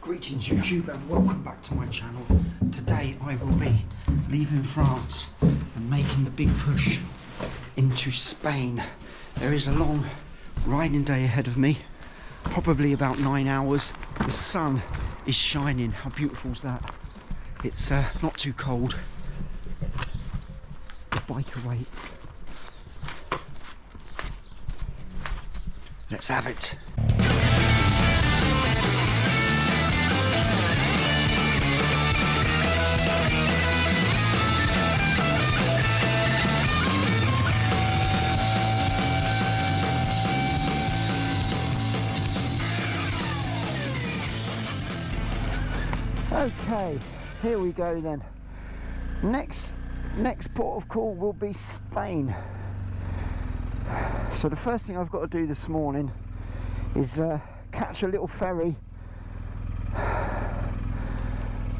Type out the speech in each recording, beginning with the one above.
Greetings YouTube and welcome back to my channel. Today I will be leaving France and making the big push into Spain. There is a long riding day ahead of me, probably about 9 hours. The sun is shining. How beautiful is that? It's not too cold. The bike awaits. Let's have it. Okay, here we go then. Next port of call will be Spain. So the first thing I've got to do this morning is catch a little ferry,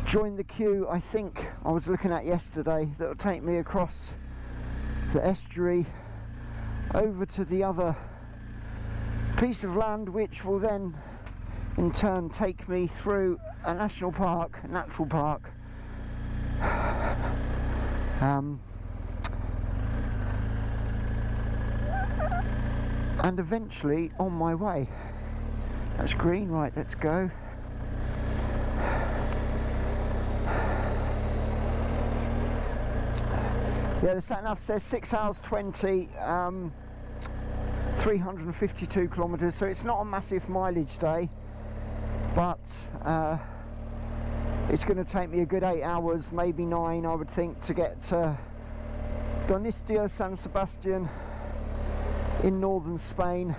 join the queue I think I was looking at yesterday that will take me across the estuary over to the other piece of land, which will then in turn take me through a national park, a natural park, and eventually on my way. That's green, right, let's go. Yeah, the sat nav says 6 hours 20, 352 kilometers, so it's not a massive mileage day, but it's going to take me a good 8 hours, maybe 9 I would think, to get to Donostia, San Sebastian in northern Spain.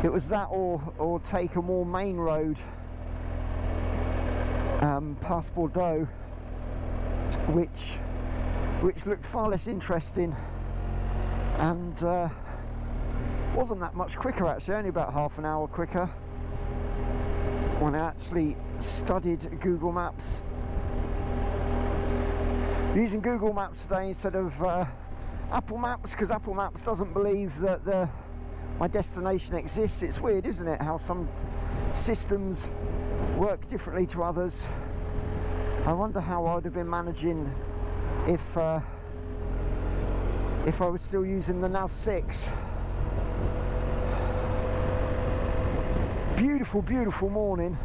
It was that or take a more main road past Bordeaux, which looked far less interesting and wasn't that much quicker actually, only about half an hour quicker when I actually studied Google Maps. Using Google Maps today instead of Apple Maps, because Apple Maps doesn't believe that my destination exists. It's weird, isn't it, how some systems work differently to others. I wonder how I would have been managing if I was still using the Nav 6. Beautiful, beautiful morning.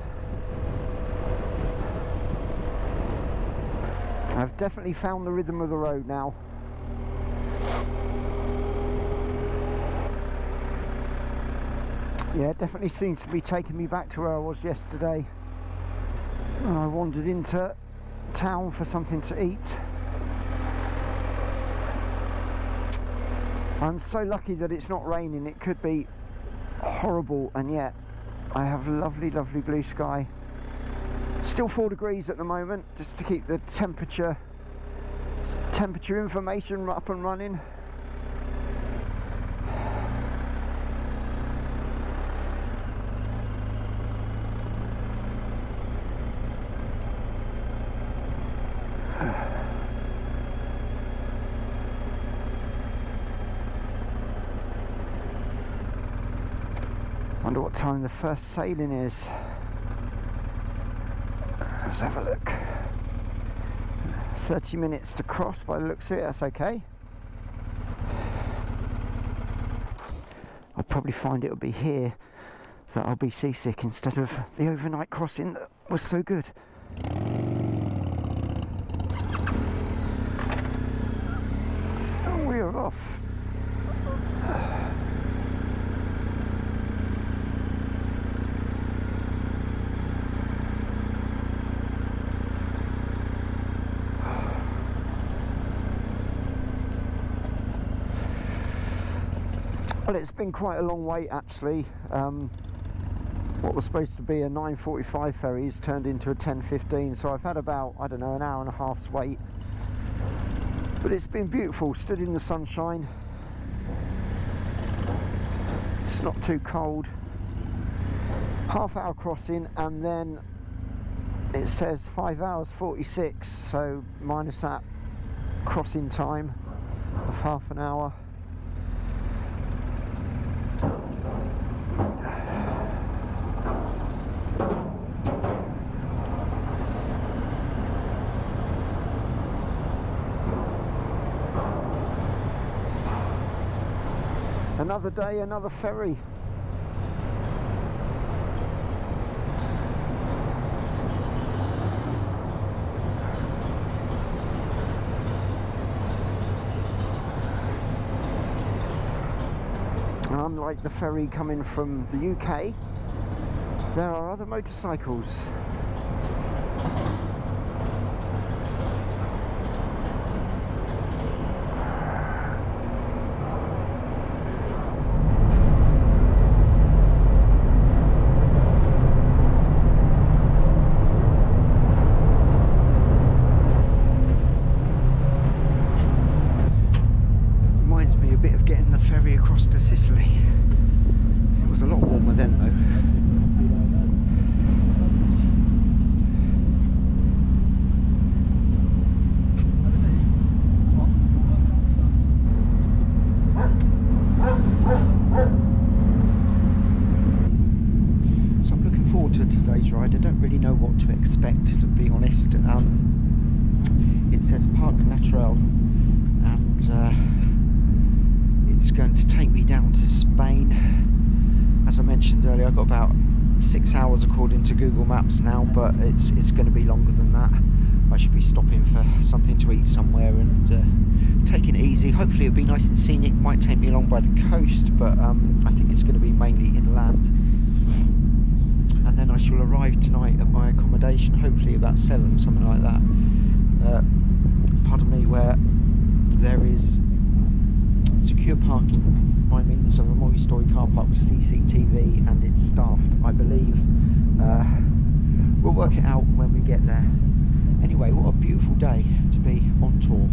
I've definitely found the rhythm of the road now. Yeah, it definitely seems to be taking me back to where I was yesterday. I wandered into town for something to eat. I'm so lucky that it's not raining. It could be horrible, and yet I have lovely, lovely blue sky. Still 4 degrees at the moment, just to keep the temperature information up and running. Wonder what time the first sailing is. Let's have a look. 30 minutes to cross by the looks of it, that's okay. I'll probably find it'll be here that I'll be seasick instead of the overnight crossing that was so good. And we are off. Well, it's been quite a long wait actually. What was supposed to be a 9:45 ferries turned into a 10:15, so I've had about, I don't know, an hour and a half's wait. But it's been beautiful, stood in the sunshine. It's not too cold. Half-hour crossing, and then it says 5 hours 46, so minus that crossing time of half an hour. Another day, another ferry. And unlike the ferry coming from the UK, there are other motorcycles. Across to Sicily. It was a lot warmer then though. So I'm looking forward to today's ride. I don't really know what to expect, to be honest. It says Parc Naturel, and it's going to take me down to Spain. As I mentioned earlier, I've got about 6 hours according to Google Maps now, but it's going to be longer than that. I should be stopping for something to eat somewhere and taking it easy. Hopefully it'll be nice and scenic. Might take me along by the coast, but I think it's going to be mainly inland. And then I shall arrive tonight at my accommodation, hopefully about 7, something like that. Pardon me, where there is secure parking by means of a multi-storey car park with CCTV, and it's staffed, I believe. We'll work it out when we get there. Anyway, what a beautiful day to be on tour.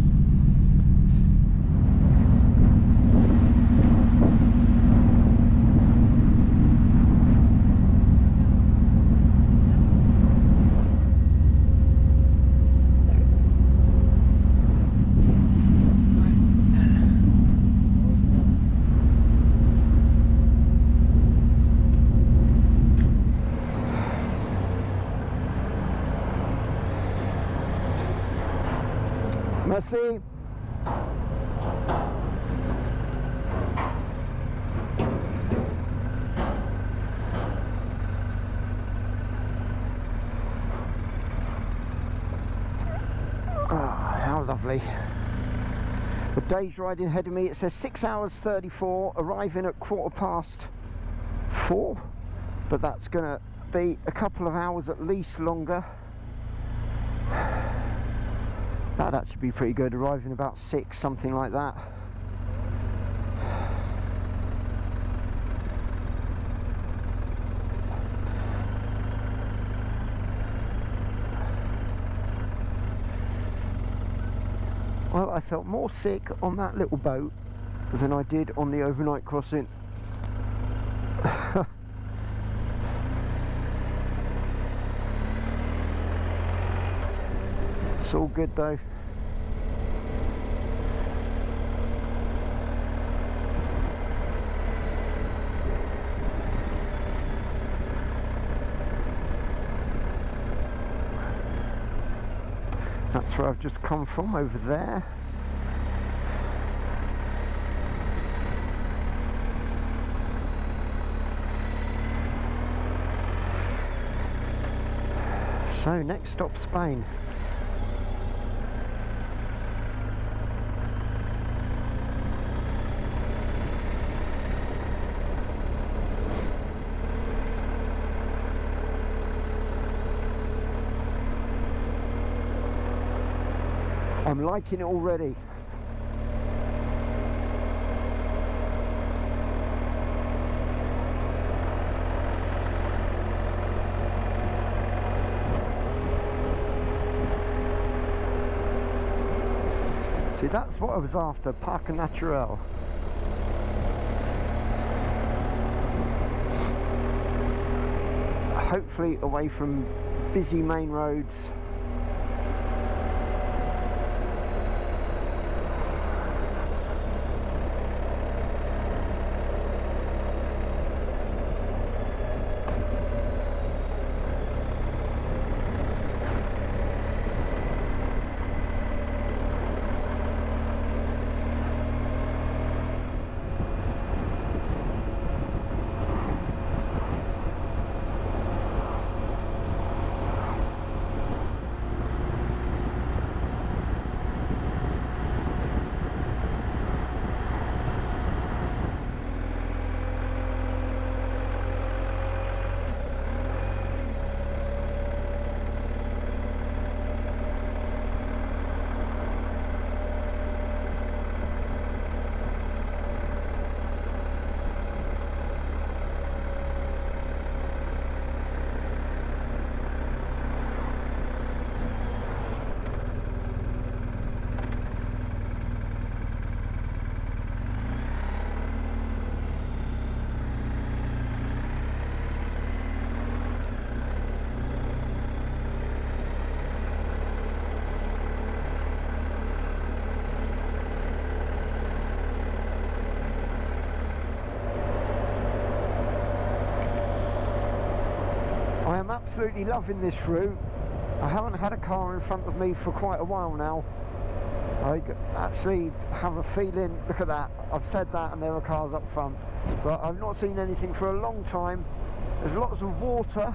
Merci. How lovely. The day's ride ahead of me. It says 6 hours 34, arriving at 4:15, but that's going to be a couple of hours at least longer. That'd actually be pretty good, arriving about 6, something like that. Well, I felt more sick on that little boat than I did on the overnight crossing. It's all good though. That's where I've just come from, over there. So next stop, Spain. I'm liking it already. See, that's what I was after, Parc Naturel. Hopefully away from busy main roads. I'm absolutely loving this route. I haven't had a car in front of me for quite a while now. I actually have a feeling, look at that, I've said that and there are cars up front, but I've not seen anything for a long time. There's lots of water.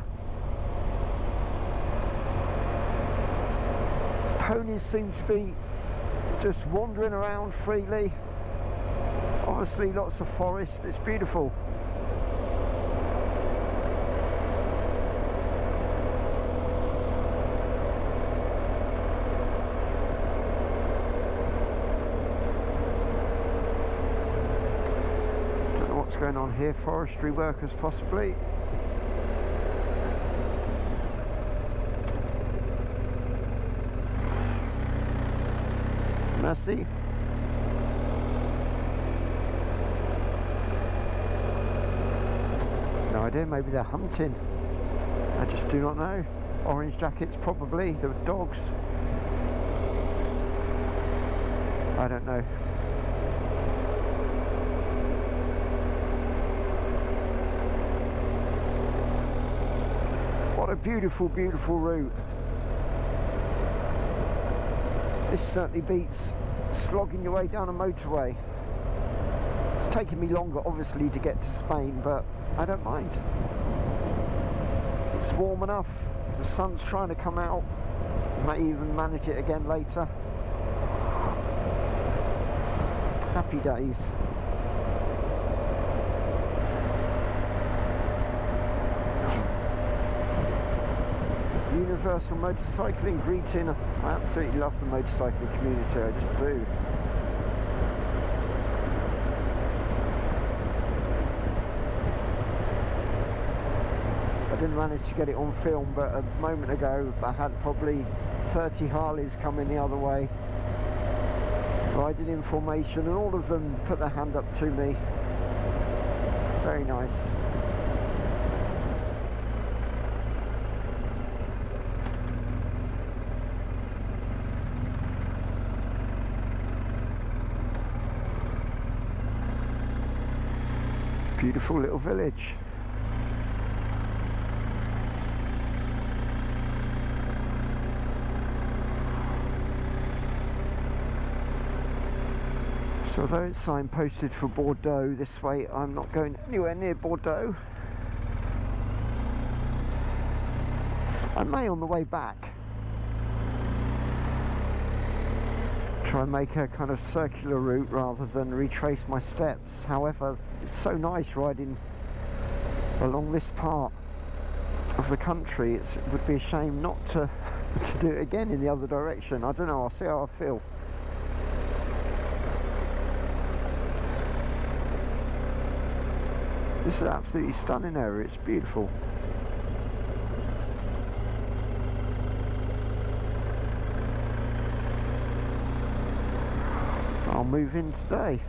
Ponies seem to be just wandering around freely. Obviously lots of forest, it's beautiful. Don't know what's going on here, forestry workers possibly. Mercy. No idea, maybe they're hunting. I just do not know. Orange jackets probably, there were dogs. I don't know. What a beautiful, beautiful route. This certainly beats slogging your way down a motorway. It's taken me longer obviously to get to Spain, but I don't mind. It's warm enough, the sun's trying to come out. Might even manage it again later. Happy days. Universal motorcycling greeting. I absolutely love the motorcycling community, I just do. I didn't manage to get it on film, but a moment ago I had probably 30 Harleys coming the other way, riding in formation, and all of them put their hand up to me. Very nice. Beautiful little village. So although it's signposted for Bordeaux this way, I'm not going anywhere near Bordeaux. I may on the way back try and make a kind of circular route rather than retrace my steps. However, it's so nice riding along this part of the country. It would be a shame not to do it again in the other direction. I don't know, I'll see how I feel. This is an absolutely stunning area, it's beautiful. I'll move in today.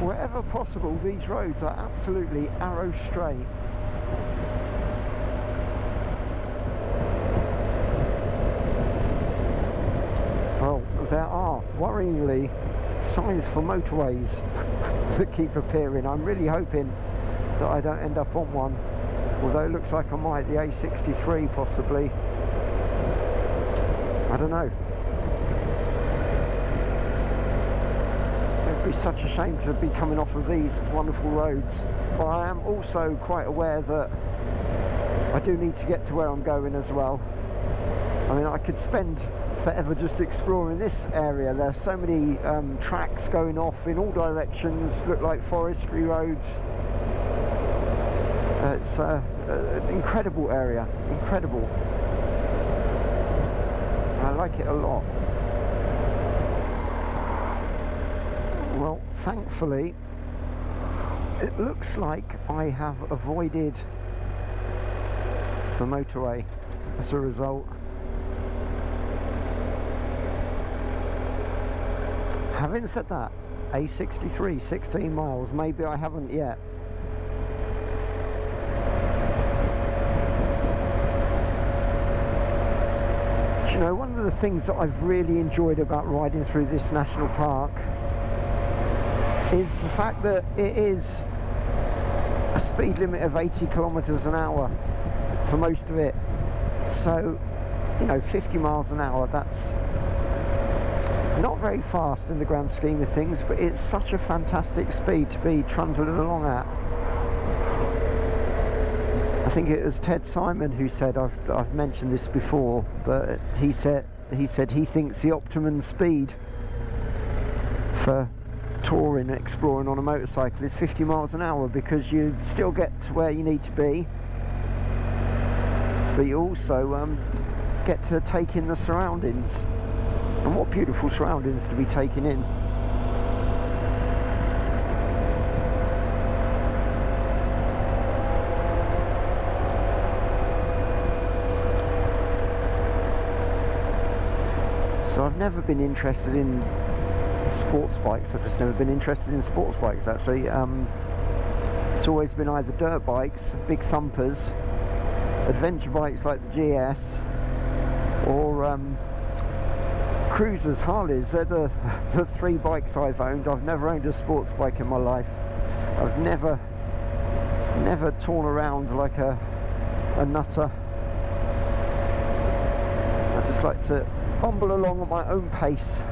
Wherever possible, these roads are absolutely arrow straight. Well, there are, worryingly, signs for motorways that keep appearing. I'm really hoping that I don't end up on one, although it looks like I might. The A63 possibly. I don't know. It'd be such a shame to be coming off of these wonderful roads, but I am also quite aware that I do need to get to where I'm going as well. I mean, I could spend forever just exploring this area. There are so many tracks going off in all directions, look like forestry roads. It's an incredible area, incredible. I like it a lot. Well, thankfully, it looks like I have avoided the motorway as a result. Having said that, A63, 16 miles, maybe I haven't yet. Do you know, one of the things that I've really enjoyed about riding through this national park is the fact that it is a speed limit of 80 kilometers an hour for most of it. So, you know, 50 miles an hour, that's not very fast in the grand scheme of things, but it's such a fantastic speed to be trundling along at. I think it was Ted Simon who said, I've mentioned this before, but he said he thinks the optimum speed for touring and exploring on a motorcycle is 50 miles an hour, because you still get to where you need to be, but you also get to take in the surroundings. And what beautiful surroundings to be taken in. So I've never been interested in sports bikes. I've just never been interested in sports bikes, actually. It's always been either dirt bikes, big thumpers, adventure bikes like the GS, or cruisers, Harleys. They're the three bikes I've owned. I've never owned a sports bike in my life. I've never torn around like a nutter. I just like to bumble along at my own pace.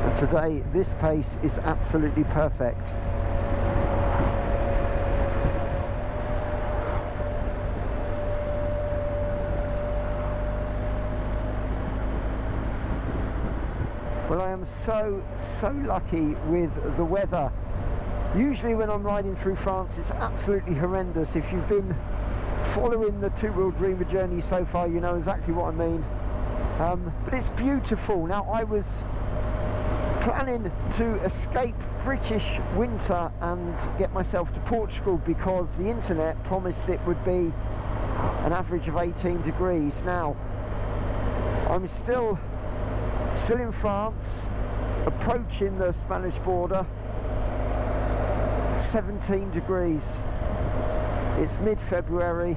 And today, this pace is absolutely perfect. Well, I am so lucky with the weather. Usually when I'm riding through France, it's absolutely horrendous. If you've been following the Two Wheel Dreamer journey so far, you know exactly what I mean. But it's beautiful. Now, I was planning to escape British winter and get myself to Portugal, because the internet promised it would be an average of 18 degrees. Now, I'm still in France, approaching the Spanish border. 17 degrees. It's mid-February.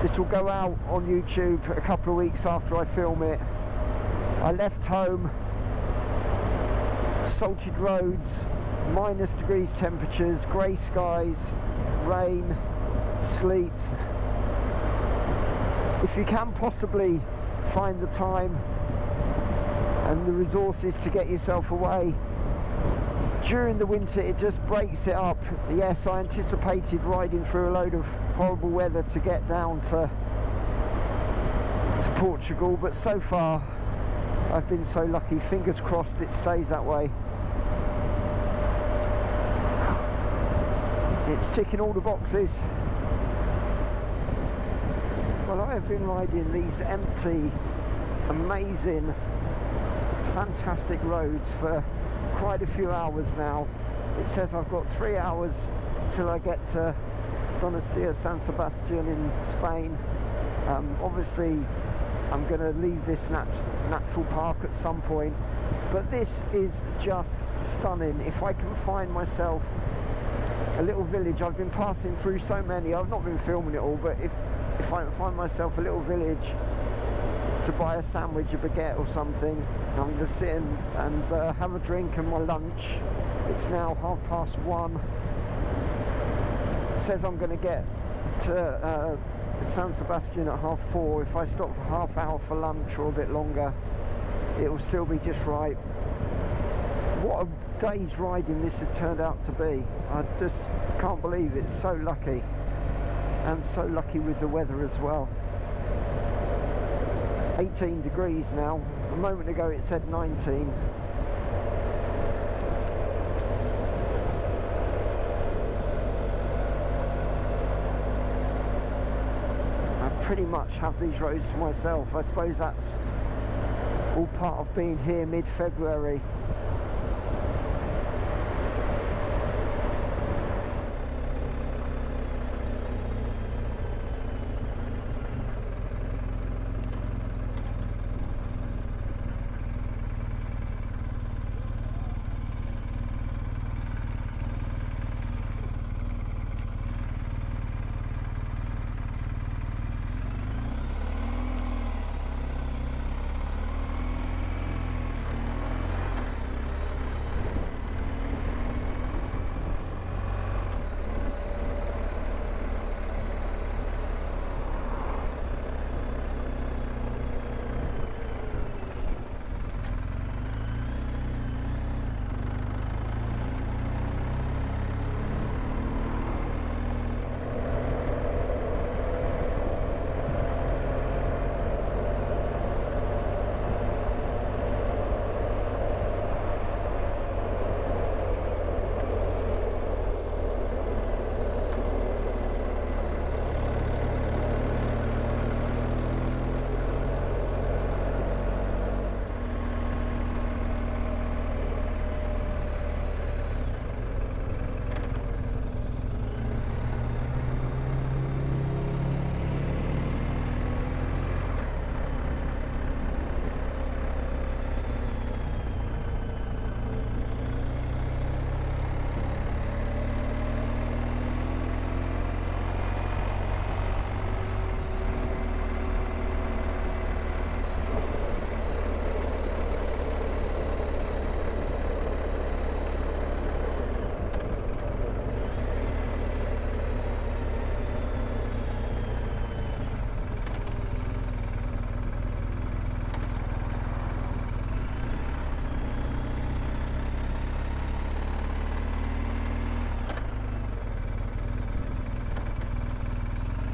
This will go out on YouTube a couple of weeks after I film it. I left home, salted roads, minus degrees temperatures, grey skies, rain, sleet. If you can possibly find the time and the resources to get yourself away during the winter, it just breaks it up. Yes, I anticipated riding through a load of horrible weather to get down to Portugal, but so far I've been so lucky. Fingers crossed it stays that way. It's ticking all the boxes. Well, I have been riding these empty, amazing, fantastic roads for quite a few hours now. It says I've got 3 hours till I get to San Sebastian in Spain. Obviously I'm going to leave this natural park at some point, but this is just stunning. If I can find myself a little village, I've been passing through so many, I've not been filming it all, but if I can find myself a little village to buy a sandwich, a baguette or something, I'm going to sit and have a drink and my lunch. It's now 1:30. It says I'm going to get to San Sebastian at 4:30. If I stop for half hour for lunch or a bit longer, it will still be just right. What a day's riding this has turned out to be. I just can't believe it. So lucky, and so lucky with the weather as well. 18 degrees now. A moment ago it said 19. I pretty much have these roads to myself. I suppose that's all part of being here mid-February.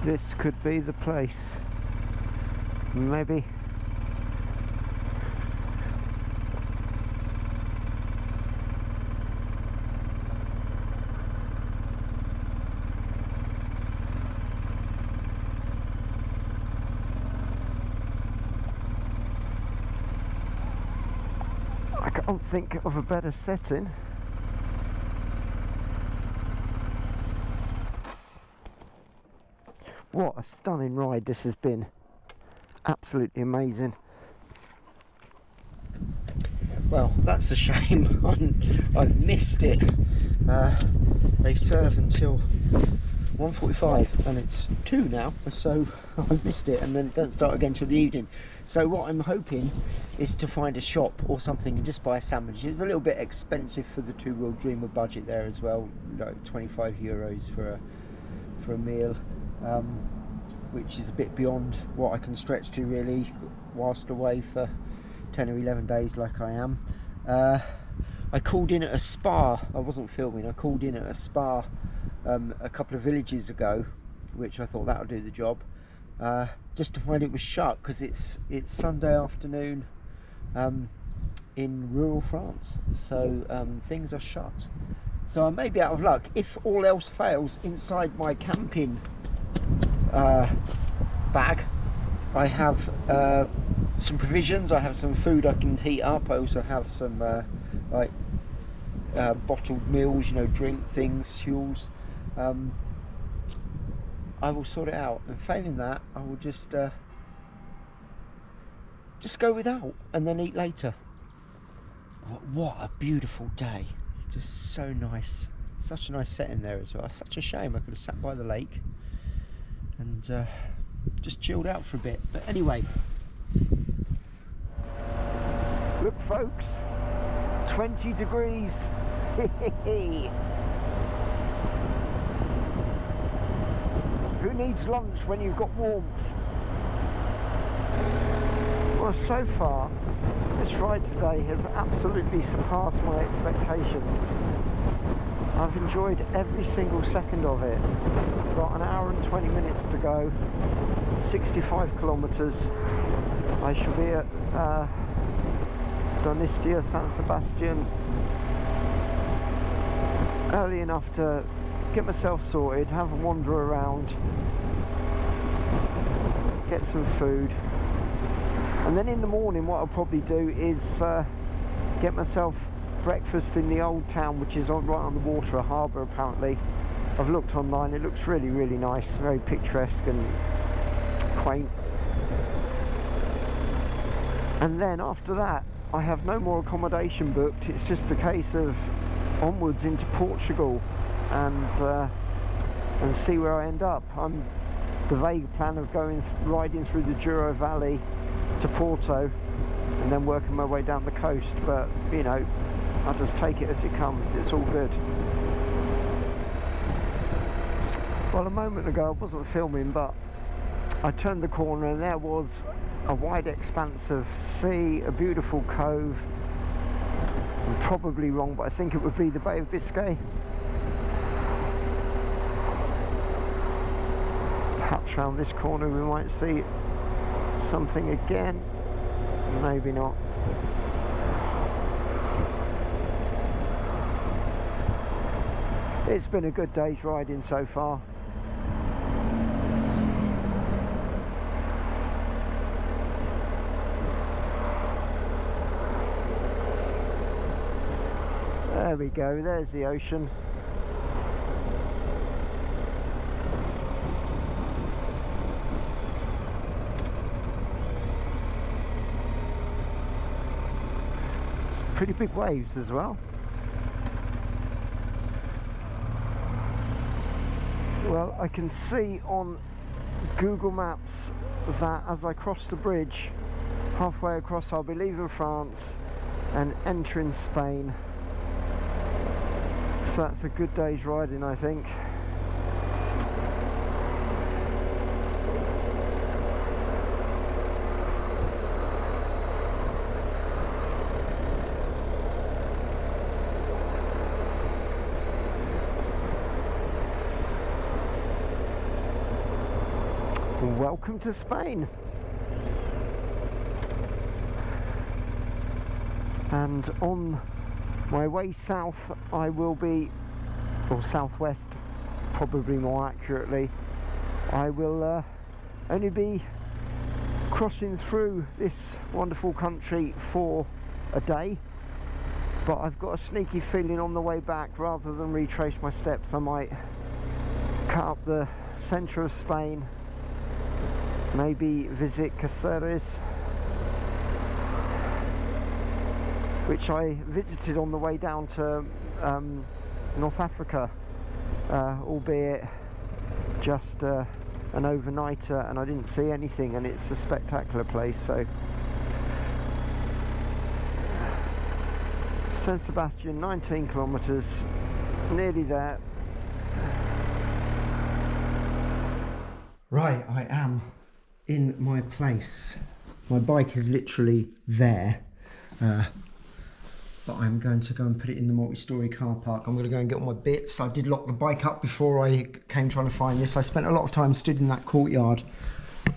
This could be the place. Maybe. I can't think of a better setting. What a stunning ride this has been. Absolutely amazing. Well, that's a shame. I've missed it. They serve until 1:45 and it's 2 now, so I've missed it, and then it doesn't start again till the evening. So what I'm hoping is to find a shop or something and just buy a sandwich. It's a little bit expensive for the two-wheel Dreamer budget there as well, like €25 for a meal, which is a bit beyond what I can stretch to really whilst away for 10 or 11 days like I am. I called in at a spa. I wasn't filming. I called in at a spa a couple of villages ago, which I thought that would do the job, just to find it was shut because it's Sunday afternoon in rural France, so things are shut. So I may be out of luck. If all else fails, inside my camping bag I have some provisions. I have some food I can heat up. I also have some like bottled meals, you know, drink things, fuels. I will sort it out, and failing that I will just go without and then eat later. What a beautiful day. It's just so nice. Such a nice setting there as well. Such a shame I could have sat by the lake and just chilled out for a bit. But anyway, Look folks, 20 degrees. Who needs lunch when you've got warmth? Well, so far this ride today has absolutely surpassed my expectations. I've enjoyed every single second of it. Got an hour and 20 minutes to go, 65 kilometres. I shall be at Donistia, San Sebastian early enough to get myself sorted, have a wander around, get some food, and then in the morning what I'll probably do is get myself breakfast in the old town, which is right on the water, a harbour apparently. I've looked online, it looks really, really nice, very picturesque and quaint. And then after that I have no more accommodation booked. It's just a case of onwards into Portugal and see where I end up. I'm the vague plan of riding through the Douro Valley to Porto and then working my way down the coast, but you know, I'll just take it as it comes. It's all good. Well, a moment ago I wasn't filming, but I turned the corner and there was a wide expanse of sea, a beautiful cove. I'm probably wrong, but I think it would be the Bay of Biscay. Perhaps round this corner we might see something again, maybe not. It's been a good day's riding so far. There we go, there's the ocean. Pretty big waves as well. Well, I can see on Google Maps that as I cross the bridge, halfway across, I'll be leaving France and entering Spain. So that's a good day's riding, I think. Welcome to Spain. And on my way south I will be, or southwest probably more accurately, I will only be crossing through this wonderful country for a day, but I've got a sneaky feeling on the way back, rather than retrace my steps, I might cut up the centre of Spain, maybe visit Cáceres, which I visited on the way down to North Africa, albeit just an overnighter, and I didn't see anything, and it's a spectacular place. So San Sebastian, 19 kilometers, nearly there. Right, I am in my place. My bike is literally there. But I'm going to go and put it in the multi-storey car park. I'm going to go and get all my bits. I did lock the bike up before I came trying to find this. I spent a lot of time stood in that courtyard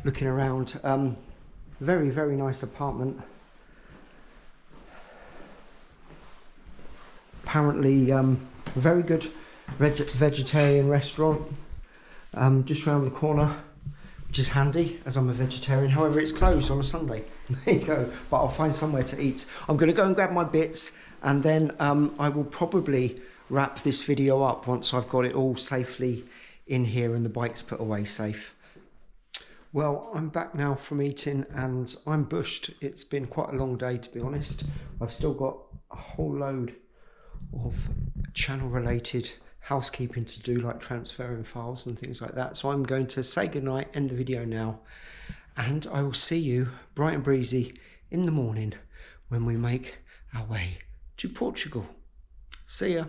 looking around. Very, very nice apartment. Apparently very good vegetarian restaurant just round the corner, which is handy as I'm a vegetarian. However, it's closed on a Sunday. There you go, but I'll find somewhere to eat. I'm going to go and grab my bits, and then I will probably wrap this video up once I've got it all safely in here and the bike's put away safe. Well, I'm back now from eating and I'm bushed. It's been quite a long day, to be honest. I've still got a whole load of channel related housekeeping to do, like transferring files and things like that. So I'm going to say goodnight, end the video now, and I will see you bright and breezy in the morning when we make our way to Portugal. See ya.